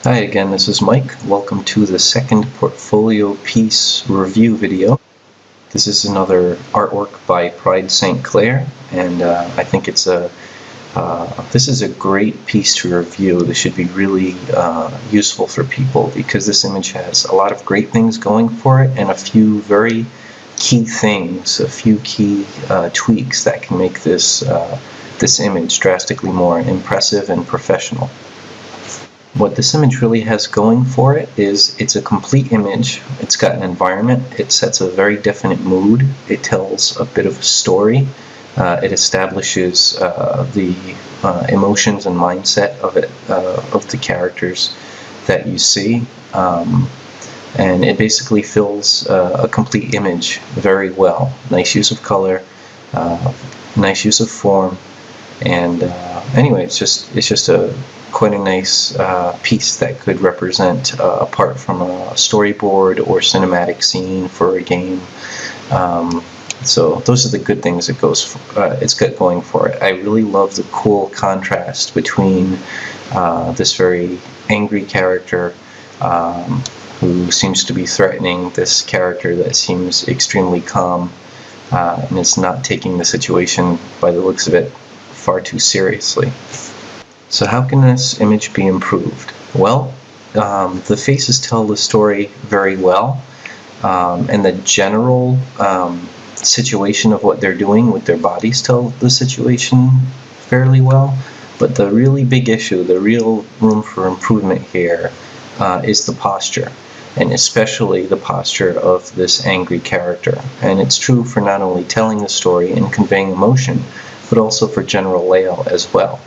Hi again, this is Mike. Welcome to the second portfolio piece review video. This is another artwork by Pride St. Clair, and I think this is a great piece to review. This should be really useful for people because this image has a lot of great things going for it and a few very key things, a few key tweaks that can make this image drastically more impressive and professional. What this image really has going for it is it's a complete image. It's got an environment. It sets a very definite mood. It tells a bit of a story. It establishes the emotions and mindset of the characters that you see. And it basically fills a complete image very well. Nice use of color, nice use of form, and anyway, it's just quite a nice piece that could represent apart from a storyboard or cinematic scene for a game. So those are the good things it's got going for it. I really love the cool contrast between this very angry character who seems to be threatening this character that seems extremely calm and is not taking the situation, by the looks of it, far too seriously. So how can this image be improved? Well, the faces tell the story very well, and the general situation of what they're doing with their bodies tell the situation fairly well. But the really big issue, the real room for improvement here is the posture, and especially the posture of this angry character. And it's true for not only telling the story and conveying emotion, but also for general layout as well.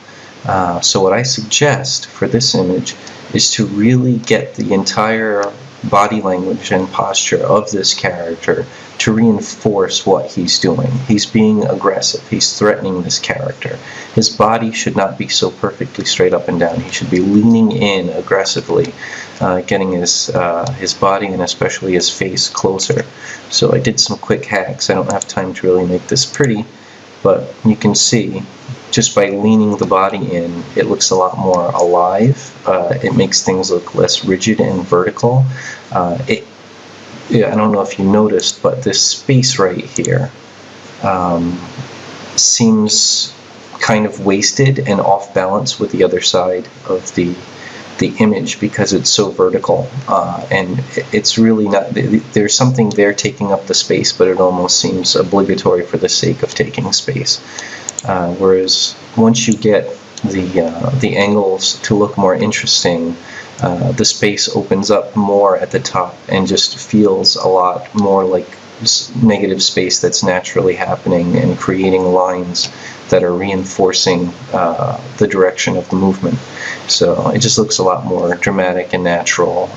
So what I suggest for this image is to really get the entire body language and posture of this character to reinforce what he's doing. He's being aggressive. He's threatening this character. His body should not be so perfectly straight up and down. He should be leaning in aggressively, getting his body and especially his face closer. So I did some quick hacks. I don't have time to really make this pretty, but you can see just by leaning the body in, it looks a lot more alive. It makes things look less rigid and vertical. I don't know if you noticed, but this space right here seems kind of wasted and off balance with the other side of the image because it's so vertical, and it's really not, there's something there taking up the space, but it almost seems obligatory for the sake of taking space. Whereas once you get the angles to look more interesting, the space opens up more at the top and just feels a lot more like negative space that's naturally happening and creating lines that are reinforcing the direction of the movement. So it just looks a lot more dramatic and natural.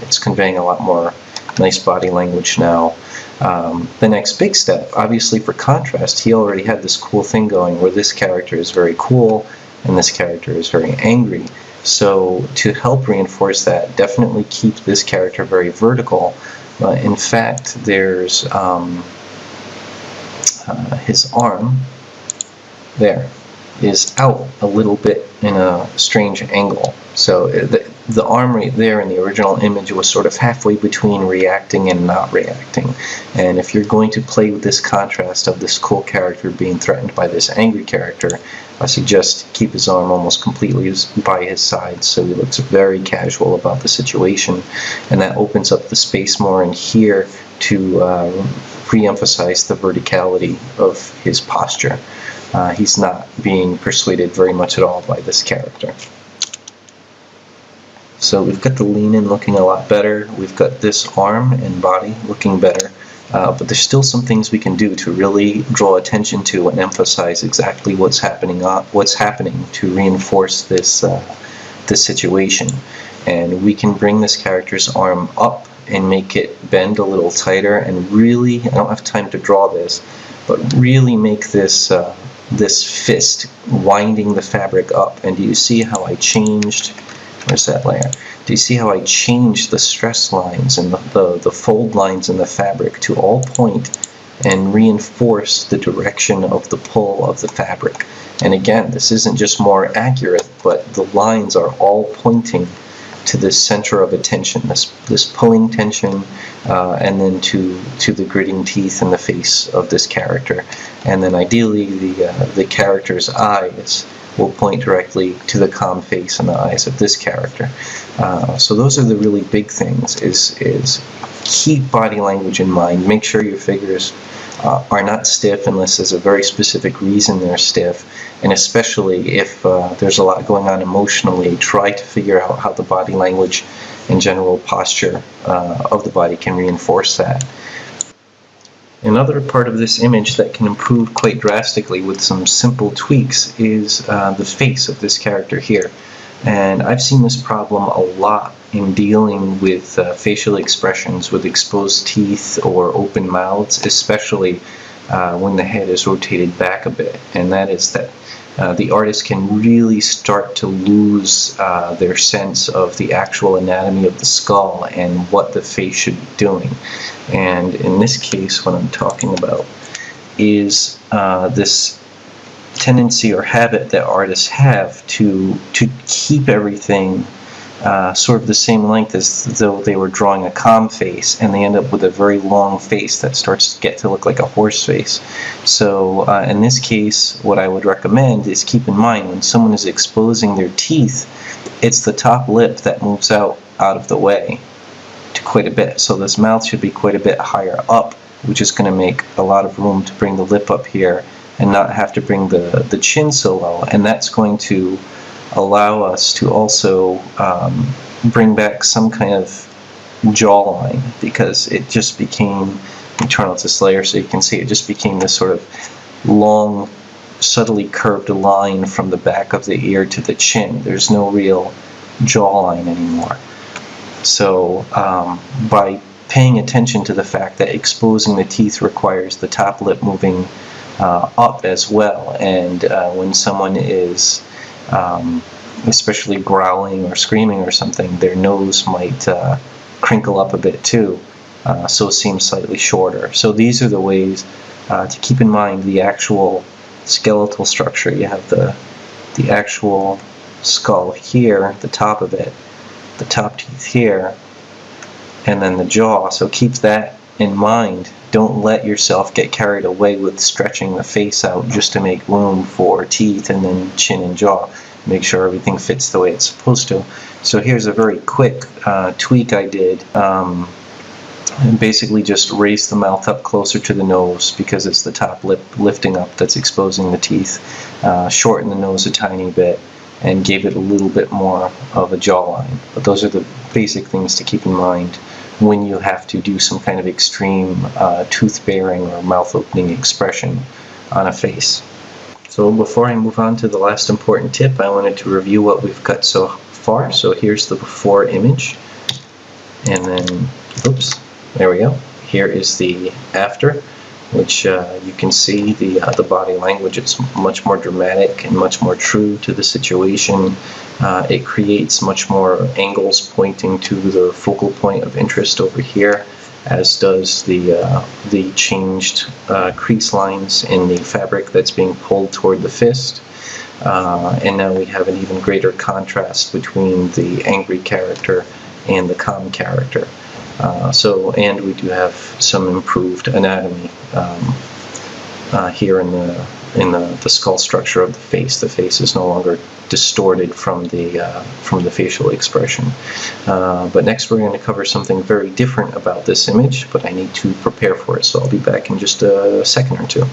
It's conveying a lot more nice body language now. The next big step, obviously for contrast, he already had this cool thing going where this character is very cool and this character is very angry. So to help reinforce that, definitely keep this character very vertical. In fact, there's his arm there is out a little bit in a strange angle. So the arm right there in the original image was sort of halfway between reacting and not reacting. And if you're going to play with this contrast of this cool character being threatened by this angry character, I suggest keep his arm almost completely by his side so he looks very casual about the situation, and that opens up the space more in here to re-emphasize the verticality of his posture. He's not being persuaded very much at all by this character. So we've got the lean in looking a lot better. We've got this arm and body looking better. But there's still some things we can do to really draw attention to and emphasize exactly what's happening to reinforce this situation. And we can bring this character's arm up and make it bend a little tighter, and really, I don't have time to draw this, but really make this fist winding the fabric up. And do you see how I changed? Where's that layer? Do you see how I changed the stress lines and the fold lines in the fabric to all point and reinforce the direction of the pull of the fabric? And again, this isn't just more accurate, but the lines are all pointing to this center of attention, this pulling tension, and then to the gritting teeth and the face of this character. And then ideally the character's eyes will point directly to the calm face and the eyes of this character. So those are the really big things, is keep body language in mind. Make sure your figures are not stiff unless there's a very specific reason they're stiff, and especially if there's a lot going on emotionally, try to figure out how the body language and general posture of the body can reinforce that. Another part of this image that can improve quite drastically with some simple tweaks is the face of this character here. And I've seen this problem a lot in dealing with facial expressions with exposed teeth or open mouths, especially when the head is rotated back a bit. And that is that the artist can really start to lose their sense of the actual anatomy of the skull and what the face should be doing. And in this case, what I'm talking about is this tendency or habit that artists have to keep everything sort of the same length as though they were drawing a calm face, and they end up with a very long face that starts to get to look like a horse face. So in this case, what I would recommend is keep in mind when someone is exposing their teeth, it's the top lip that moves out of the way to quite a bit. So this mouth should be quite a bit higher up, which is going to make a lot of room to bring the lip up here and not have to bring the chin so low. And that's going to allow us to also bring back some kind of jawline, because it just became, let me turn off this layer so you can see, it just became this sort of long, subtly curved line from the back of the ear to the chin. There's no real jawline anymore. So by paying attention to the fact that exposing the teeth requires the top lip moving up as well, and when someone is especially growling or screaming or something, their nose might crinkle up a bit too, so seem slightly shorter. So these are the ways to keep in mind the actual skeletal structure. You have the actual skull here, the top of it, the top teeth here, and then the jaw. So keep that in mind. Don't let yourself get carried away with stretching the face out just to make room for teeth and then chin and jaw. Make sure everything fits the way it's supposed to. So here's a very quick tweak I did. And basically just raise the mouth up closer to the nose because it's the top lip lifting up that's exposing the teeth. Shorten the nose a tiny bit and gave it a little bit more of a jawline. But those are the basic things to keep in mind when you have to do some kind of extreme tooth-baring or mouth-opening expression on a face. So before I move on to the last important tip, I wanted to review what we've cut so far. So here's the before image, and then, oops, there we go. Here is the after, which you can see the body language. It's much more dramatic and much more true to the situation. It creates much more angles pointing to the focal point of interest over here, as does the changed crease lines in the fabric that's being pulled toward the fist. And now we have an even greater contrast between the angry character and the calm character. And we do have some improved anatomy here in the skull structure of the face. The face is no longer distorted from the facial expression. But next we're going to cover something very different about this image, but I need to prepare for it, so I'll be back in just a second or two.